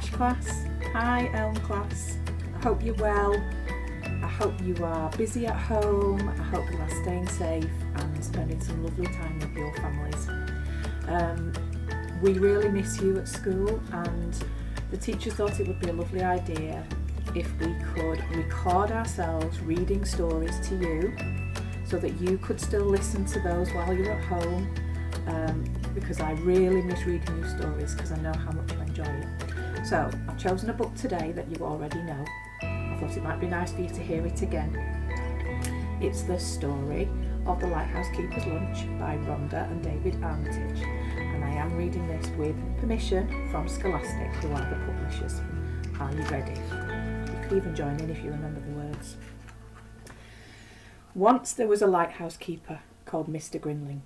Ash class. Hi Elm class. I hope you're well. I hope you are busy at home. I hope you are staying safe and spending some lovely time with your families. We really miss you at school, and the teachers thought it would be a lovely idea if we could record ourselves reading stories to you so that you could still listen to those while you're at home, because I really miss reading you stories because I know how much you enjoy it. So I've chosen a book today that you already know. I thought it might be nice for you to hear it again. It's the story of The Lighthouse Keeper's Lunch by Rhonda and David Armitage, and I am reading this with permission from Scholastic, who are the publishers. Are you ready? You could even join in if you remember the words. Once there was a lighthouse keeper called Mr. Grinling.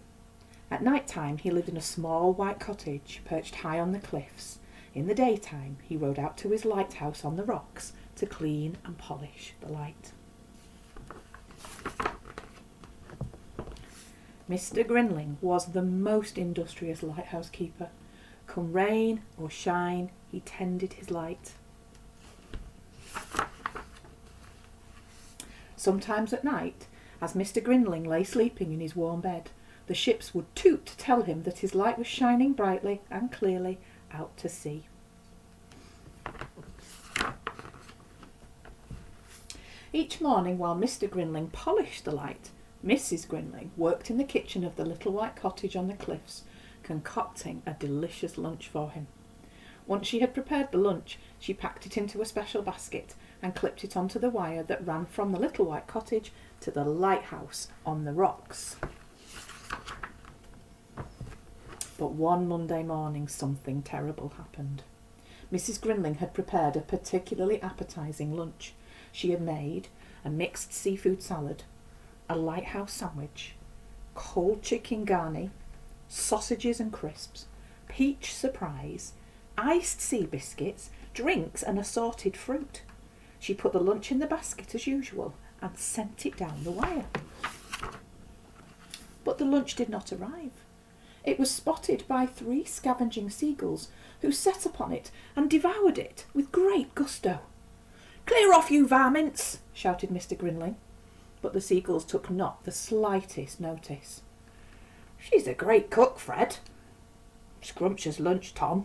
At night time he lived in a small white cottage perched high on the cliffs. In the daytime he rode out to his lighthouse on the rocks to clean and polish the light. Mr. Grinling was the most industrious lighthouse keeper. Come rain or shine, he tended his light. Sometimes at night, as Mr. Grinling lay sleeping in his warm bed, the ships would toot to tell him that his light was shining brightly and clearly out to sea. Each morning, while Mr. Grinling polished the light, Mrs. Grinling worked in the kitchen of the little white cottage on the cliffs, concocting a delicious lunch for him. Once she had prepared the lunch, she packed it into a special basket and clipped it onto the wire that ran from the little white cottage to the lighthouse on the rocks. But one Monday morning something terrible happened. Mrs. Grinling had prepared a particularly appetising lunch. She had made a mixed seafood salad, a lighthouse sandwich, cold chicken garni, sausages and crisps, peach surprise, iced sea biscuits, drinks and assorted fruit. She put the lunch in the basket as usual and sent it down the wire. But the lunch did not arrive. It was spotted by 3 scavenging seagulls who set upon it and devoured it with great gusto. "Clear off, you varmints!" shouted Mr. Grinling. But the seagulls took not the slightest notice. "She's a great cook, Fred." "Scrumptious lunch, Tom."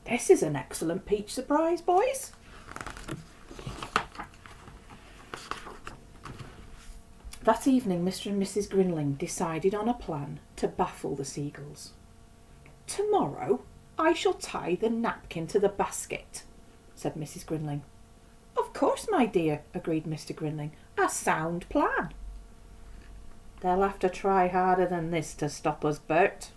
"This is an excellent peach surprise, boys." That evening Mr. and Mrs. Grinling decided on a plan to baffle the seagulls. "Tomorrow I shall tie the napkin to the basket," said Mrs. Grinling. "Of course, my dear," agreed Mr. Grinling. "A sound plan." "They'll have to try harder than this to stop us, Bert."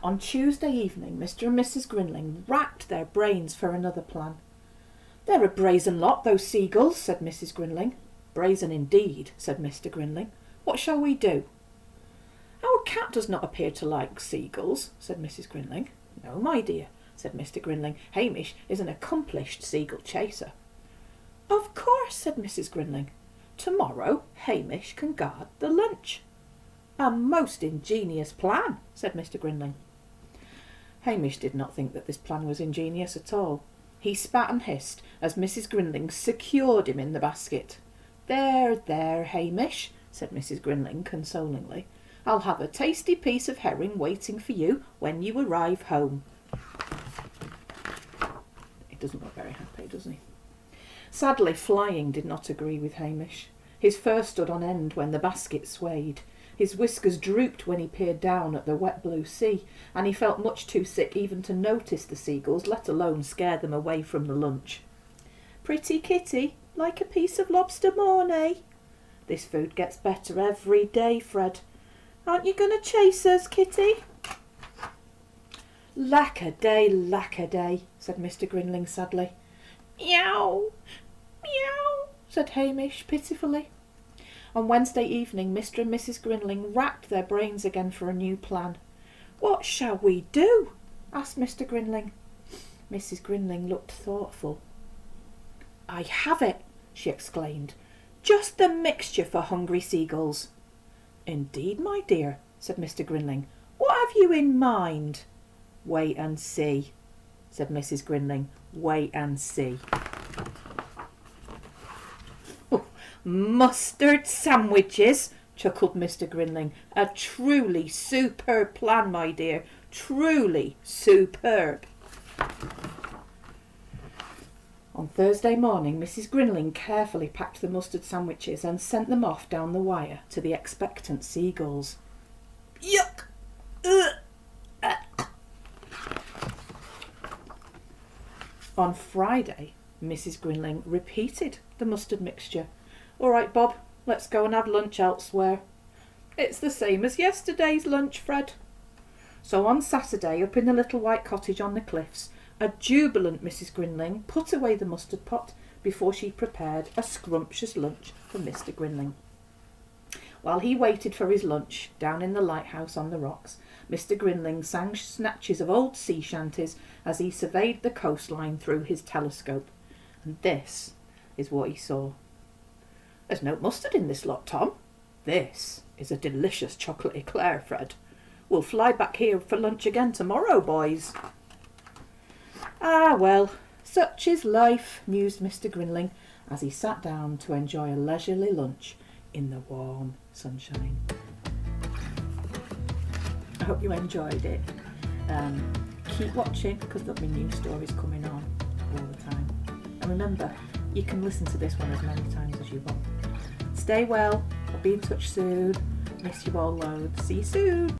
On Tuesday evening Mr. and Mrs. Grinling racked their brains for another plan. "They're a brazen lot, those seagulls," said Mrs. Grinling. "Brazen indeed," said Mr. Grinling. "What shall we do?" "Our cat does not appear to like seagulls," said Mrs. Grinling. "No, my dear," said Mr. Grinling. "Hamish is an accomplished seagull chaser." "Of course," said Mrs. Grinling. "Tomorrow Hamish can guard the lunch." "A most ingenious plan," said Mr. Grinling. Hamish did not think that this plan was ingenious at all. He spat and hissed as Mrs. Grinling secured him in the basket. "There, there, Hamish," said Mrs. Grinling consolingly. "I'll have a tasty piece of herring waiting for you when you arrive home." He doesn't look very happy, does he? Sadly, flying did not agree with Hamish. His fur stood on end when the basket swayed. His whiskers drooped when he peered down at the wet blue sea, and he felt much too sick even to notice the seagulls, let alone scare them away from the lunch. "Pretty kitty, like a piece of lobster mornay?" "This food gets better every day, Fred." "Aren't you going to chase us, kitty?" "Lack-a-day, lack-a-day," said Mr. Grinling sadly. "Meow, meow," said Hamish pitifully. On Wednesday evening Mr. and Mrs. Grinling racked their brains again for a new plan. "What shall we do?" asked Mr. Grinling. Mrs. Grinling looked thoughtful. "I have it," she exclaimed. "Just the mixture for hungry seagulls." "Indeed, my dear," said Mr. Grinling. "What have you in mind?" Wait and see, said Mrs. Grinling. Wait and see. Oh, mustard sandwiches, chuckled Mr. Grinling. A truly superb plan, my dear. Truly superb. On Thursday morning, Mrs. Grinling carefully packed the mustard sandwiches and sent them off down the wire to the expectant seagulls. Yuck! On Friday, Mrs. Grinling repeated the mustard mixture. All right, Bob, let's go and have lunch elsewhere. It's the same as yesterday's lunch, Fred. So on Saturday, up in the little white cottage on the cliffs, a jubilant Mrs. Grinling put away the mustard pot before she prepared a scrumptious lunch for Mr. Grinling. While he waited for his lunch down in the lighthouse on the rocks, Mr. Grinling sang snatches of old sea shanties as he surveyed the coastline through his telescope. And this is what he saw. There's no mustard in this lot, Tom. This is a delicious chocolate eclair, Fred. We'll fly back here for lunch again tomorrow, boys. Ah, well, such is life, mused Mr. Grinling as he sat down to enjoy a leisurely lunch in the warm sunshine. I hope you enjoyed it. Keep watching because there'll be new stories coming on all the time. And remember, you can listen to this one as many times as you want. Stay well. I'll be in touch soon. Miss you all loads. See you soon.